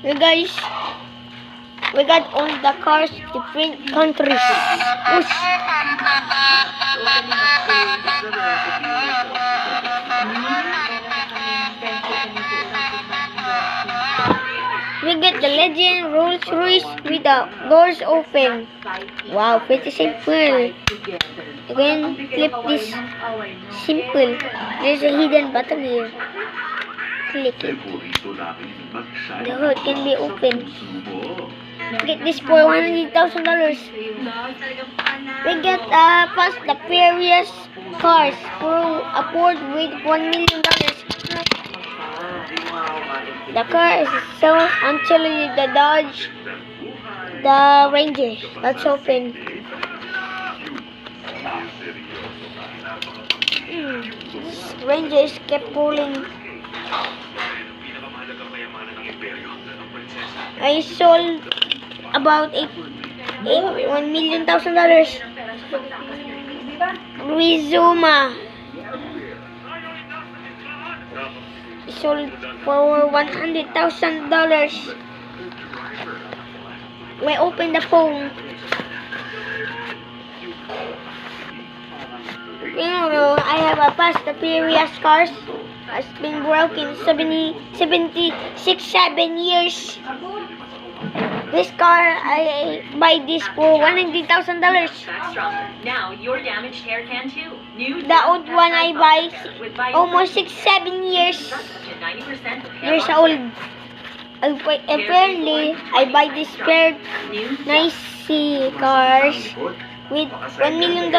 You guys, we got all the cars different countries. Push. We get the Legend Rolls Royce with the doors open. Wow, pretty simple. You can flip this simple. There's a hidden button here. Click it. The hood can be opened. Get this for $100,000. We get Fast the Furious cars for a Ford with $1 million. The car is so until the Dodge, the Ranger. Let's open. Rangers kept pulling. I sold about $1 million. Rizuma sold for $100,000. We open the phone. You know, I have a Fast and Furious cars. Has been broken 7 years. This car, I buy this for $100,000. Now your damaged hair can too. The old one I buy almost 6-7 years. Years old. Apparently, I buy this pair nice cars with $1 million.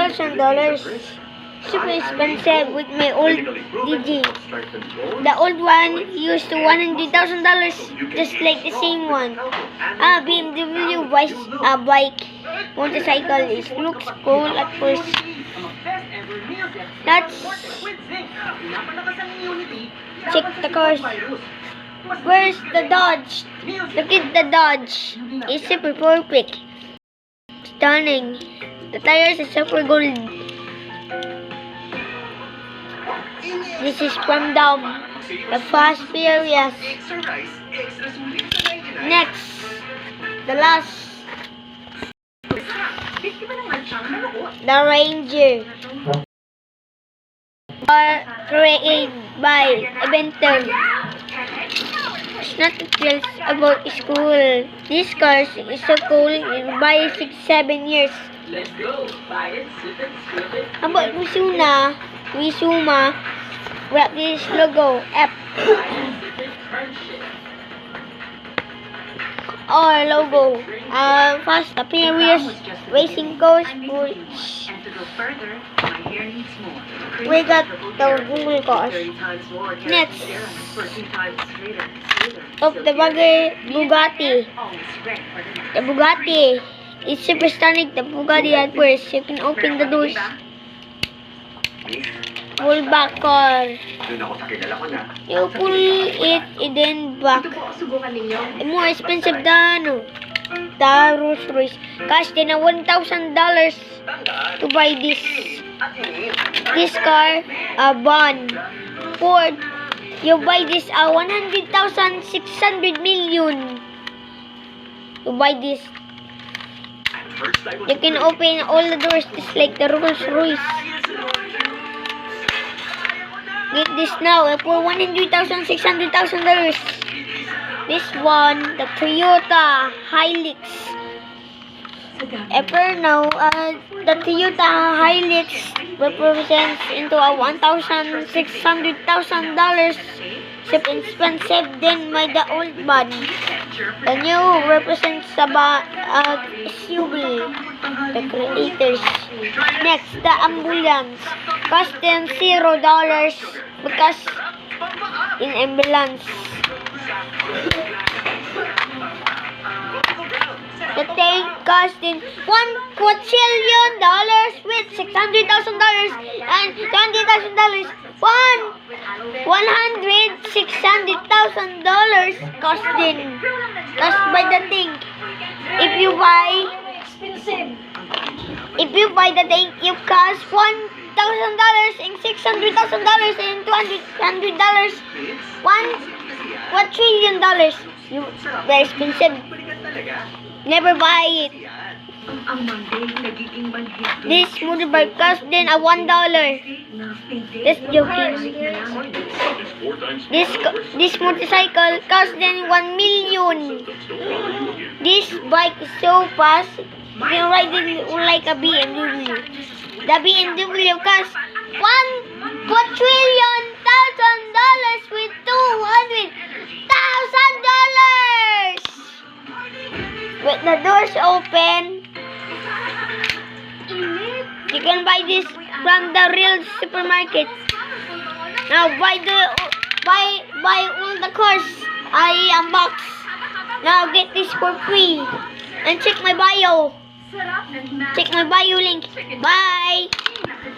Super expensive with my old DG. The old one used to $100,000, just like the same one. BMW bike motorcycle. It looks cool at first. Let's check the cars. Where's the Dodge? Look at the Dodge. It's super perfect. Stunning. The tires are super gold. This is from the Fast Furious. Next, the last, the Ranger. Created by Inventor. It's not details about school. This car is so cool. It buy 6-7 years. Let's go. Buy it, sip it, strip it. How about Rizuma? Wrap this logo F. Or logo. Fast and Furious Racing Cars. And to go further, my hair needs more. We got the Google cars. Next, of the Bugatti. The Bugatti is super stunning. The Bugatti at first. You can open the doors. Pull back car. You pull it and then back. More expensive than the Rolls Royce. Cost din na $1,000 to buy this car. Bond Ford. You buy this 100,600 million. You buy this. You can open all the doors just like the Rolls Royce. Get this now for $100,600,000. This one, the Toyota Hilux. For now, the Toyota Hilux represents into a $1,600,000. Super expensive than the old one. The new represents about SUV. The creators. Next, the ambulance. Cost them $0 because in ambulance. The tank costing $1 quadrillion with $600,000 and $20,000. $600,000 costing. Cost by the tank. If you buy the tank, you cost $1,000 and $600,000 and $200,000. $1 quadrillion. Very expensive. Never buy it. Ang Monday, nagiging manhid. This motorbike cost then a $1. Just joking. This motorcycle cost then 1 million. This bike is so fast. You can ride it like a BMW. The BMW cost $1 trillion with $200,000. With the doors open, you can buy this from the real supermarket. Now buy all the cars I unbox. Now get this for free. And check my bio. Check my bio link. Bye.